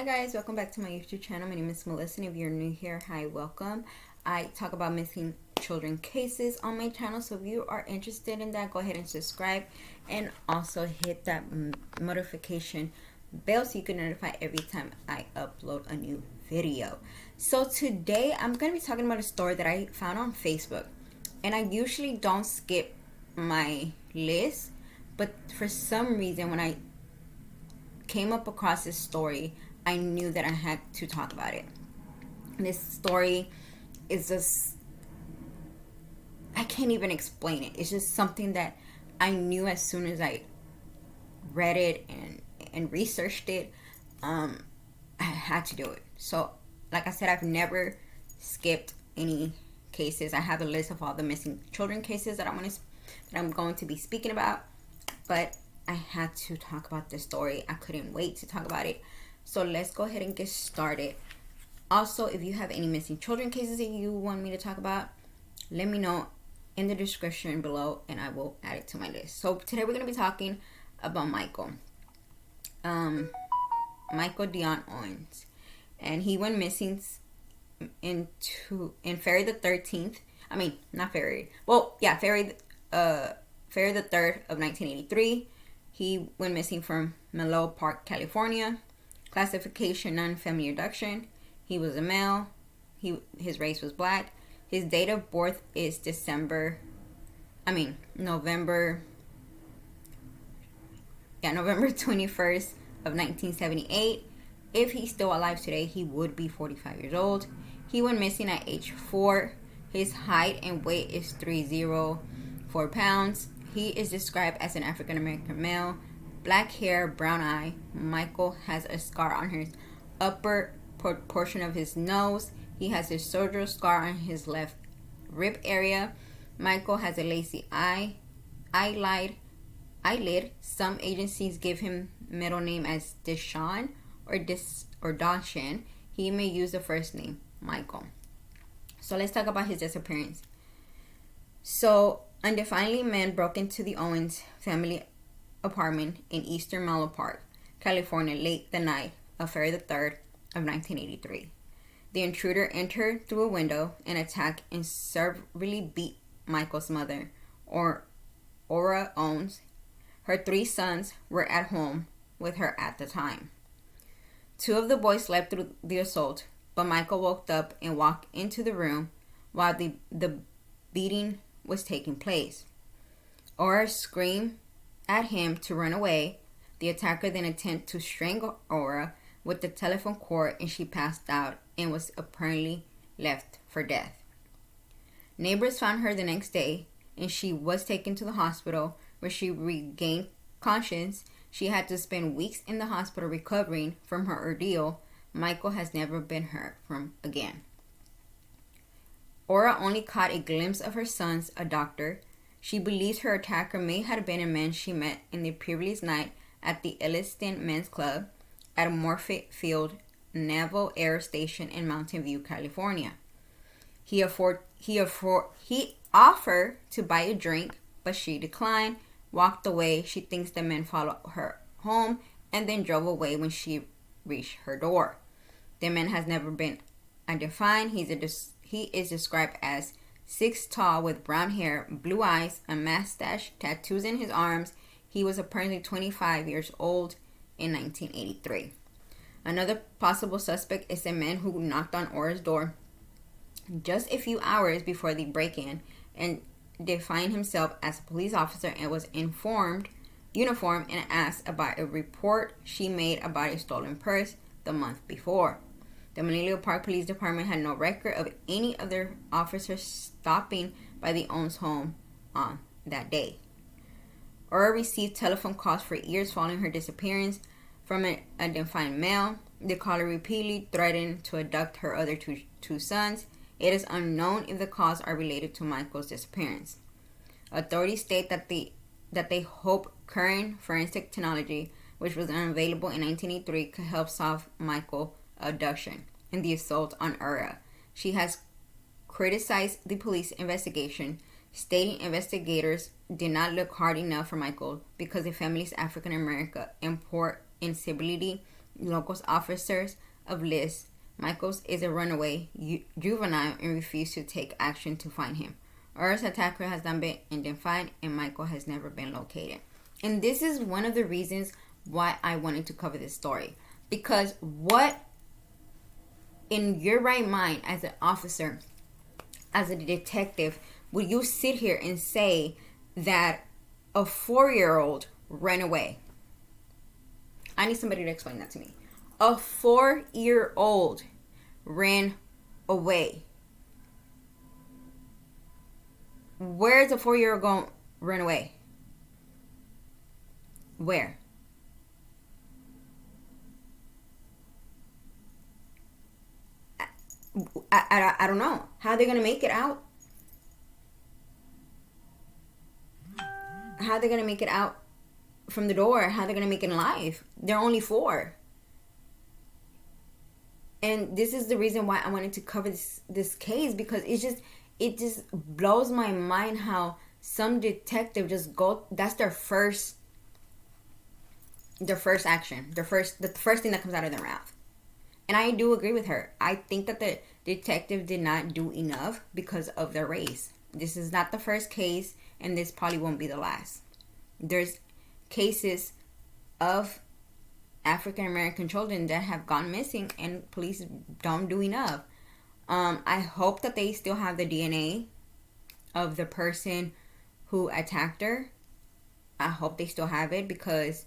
Hi guys, welcome back to my YouTube channel. My name is Melissa, and if you're new here, hi, welcome. I talk about missing children cases on my channel, so if you are interested in that, go ahead and subscribe and also hit that notification bell so you can notify every time I upload a new video. So today I'm going to be talking about a story that I found on Facebook, and I usually don't skip my list, but for some reason when I came up across this story, I knew that I had to talk about it. This story is just, I can't even explain it. It's just something that I knew as soon as I read it and researched it. I had to do it. So, like I said, I've never skipped any cases. I have a list of all the missing children cases that I'm going to be speaking about, but I had to talk about this story. I couldn't wait to talk about it. So let's go ahead and get started. Also, if you have any missing children cases that you want me to talk about, let me know in the description below and I will add it to my list. So today we're going to be talking about Michael. Michael Deon Owens. And he went missing in February the 13th. I mean, not February. Well, yeah, February the 3rd of 1983. He went missing from Menlo Park, California. Classification, non-family abduction. He was a male. His race was black. His date of birth is November 21st of 1978. If he's still alive today, he would be 45 years old. He went missing at age 4. His height and weight is 304 pounds. He is described as an African American male. Black hair, brown eye. Michael has a scar on his upper portion of his nose. He has a surgical scar on his left rib area. Michael has a lazy eyelid. Some agencies give him middle name as Deshaun or Dashan. He may use the first name Michael. So let's talk about his disappearance. So undefinedly men broke into the Owens family apartment in eastern Menlo Park, California, late the night of February the 3rd of 1983. The intruder entered through a window and attacked and severely beat Michael's mother, Ora Owens. Her 3 sons were at home with her at the time. 2 of the boys slept through the assault, but Michael woke up and walked into the room while the beating was taking place. Ora screamed at him to run away. The attacker then attempted to strangle Ora with the telephone cord, and she passed out and was apparently left for death. Neighbors found her the next day, and she was taken to the hospital where she regained conscience. She had to spend weeks in the hospital recovering from her ordeal. Michael has never been heard from again. Ora only caught a glimpse of her sons, a doctor. She believes her attacker may have been a man she met in the previous night at the Elliston Men's Club at Morfitt Field Naval Air Station in Mountain View, California. He offered to buy a drink, but she declined, walked away. She thinks the man followed her home and then drove away when she reached her door. The man has never been undefined. He is described as 6 tall with brown hair, blue eyes, a mustache, tattoos in his arms. He was apparently 25 years old in 1983. Another possible suspect is a man who knocked on Ora's door just a few hours before the break-in and defined himself as a police officer and was uniformed and asked about a report she made about a stolen purse the month before. The Menlo Park Police Department had no record of any of their officers stopping by the Owens home on that day. Ora received telephone calls for years following her disappearance from an undefined male. The caller repeatedly threatened to abduct her other two sons. It is unknown if the calls are related to Michael's disappearance. Authorities state that they hope current forensic technology, which was unavailable in 1983, could help solve Michael's abduction and the assault on Ora. She has criticized the police investigation, stating investigators did not look hard enough for Michael because the family's African American import instability Locals officers of list Michaels is a runaway juvenile and refused to take action to find him. Earth's attacker has not been identified and Michael has never been located. And this is one of the reasons why I wanted to cover this story. Because what in your right mind as an officer, as a detective, would you sit here and say that a 4-year-old ran away? I need somebody to explain that to me. A 4-year-old ran away. Where's a 4-year-old going to run away? Where? I don't know. How are they going to make it out? How are they going to make it out from the door? How are they going to make it alive? They're only 4. And this is the reason why I wanted to cover this case, because it just blows my mind how some detective just go, that's their first action, the first thing that comes out of their mouth. And I do agree with her. I think that the detective did not do enough because of their race. This is not the first case, and this probably won't be the last. There's cases of African American children that have gone missing, and police don't do enough. I hope that they still have the DNA of the person who attacked her. I hope they still have it, because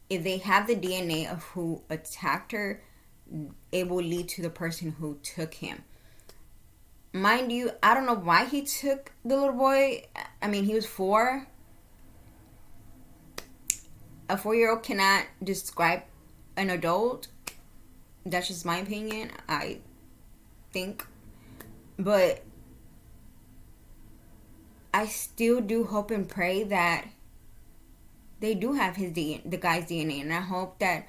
if they have the DNA of who attacked her, it will lead to the person who took him. Mind you, I don't know why he took the little boy. I mean, he was 4. A 4-year-old cannot describe an adult. That's just my opinion, I think. But I still do hope and pray that they do have the guy's DNA. And I hope that,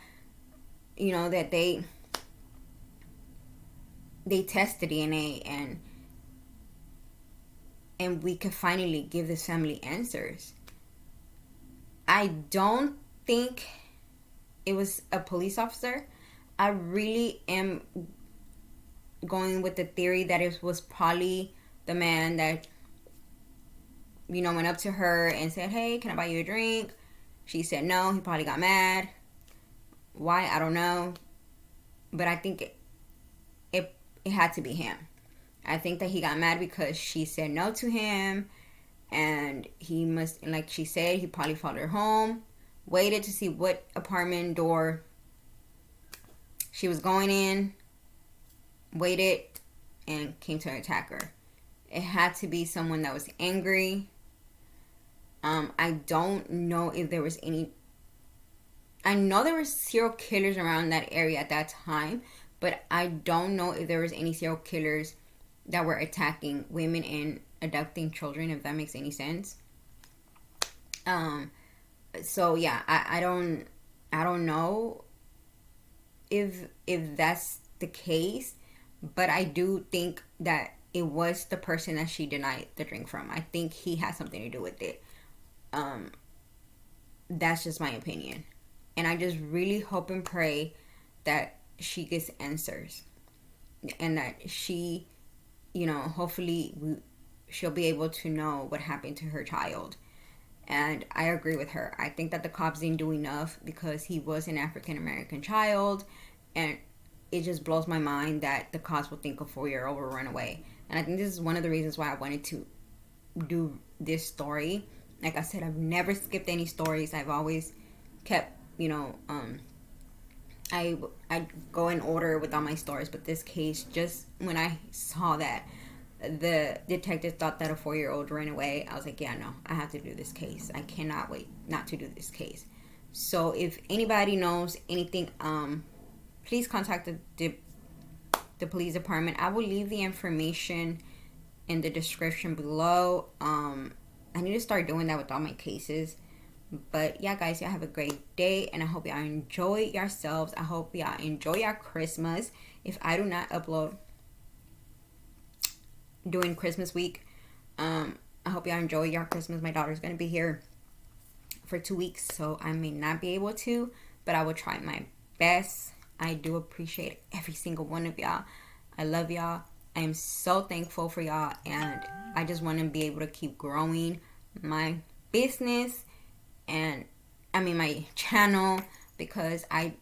that they test the DNA and we can finally give this family answers. I don't think it was a police officer. I really am going with the theory that it was probably the man that, went up to her and said, "Hey, can I buy you a drink?" She said no. He probably got mad. Why? I don't know. But I think it had to be him. I think that he got mad because she said no to him. And he must, like she said, he probably followed her home, waited to see what apartment door she was going in, waited, and came to attack her. It had to be someone that was angry. I don't know if there was any. I know there were serial killers around that area at that time, but I don't know if there was any serial killers that were attacking women and abducting children, if that makes any sense. So yeah, I don't know if that's the case, but I do think that it was the person that she denied the drink from. I think he has something to do with it. That's just my opinion. And I just really hope and pray that she gets answers. And that she, hopefully she'll be able to know what happened to her child. And I agree with her. I think that the cops didn't do enough because he was an African American child. And it just blows my mind that the cops will think a 4-year-old will run away. And I think this is one of the reasons why I wanted to do this story. Like I said, I've never skipped any stories. I've always kept, I go in order with all my stories. But this case, just when I saw that the detective thought that a 4-year-old ran away, I was like, yeah, no, I have to do this case. I cannot wait not to do this case. So if anybody knows anything, please contact the police department. I will leave the information in the description below. I need to start doing that with all my cases. But yeah, guys, y'all have a great day, and I hope y'all enjoy yourselves. I hope y'all enjoy your Christmas. If I do not upload during Christmas week, I hope y'all enjoy your Christmas. My daughter's gonna be here for 2 weeks, so I may not be able to. but I will try my best. I do appreciate every single one of y'all. I love y'all. I am so thankful for y'all, and I just want to be able to keep growing my business and my channel, because I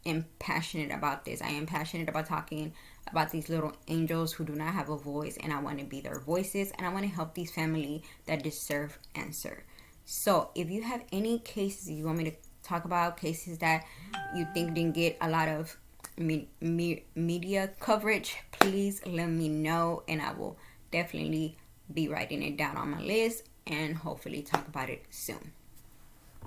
am passionate about this. I am passionate about talking about these little angels who do not have a voice, and I want to be their voices, and I want to help these family that deserve answer. So if you have any cases you want me to talk about, cases that you think didn't get a lot of media coverage, please let me know, and I will definitely be writing it down on my list and hopefully talk about it soon.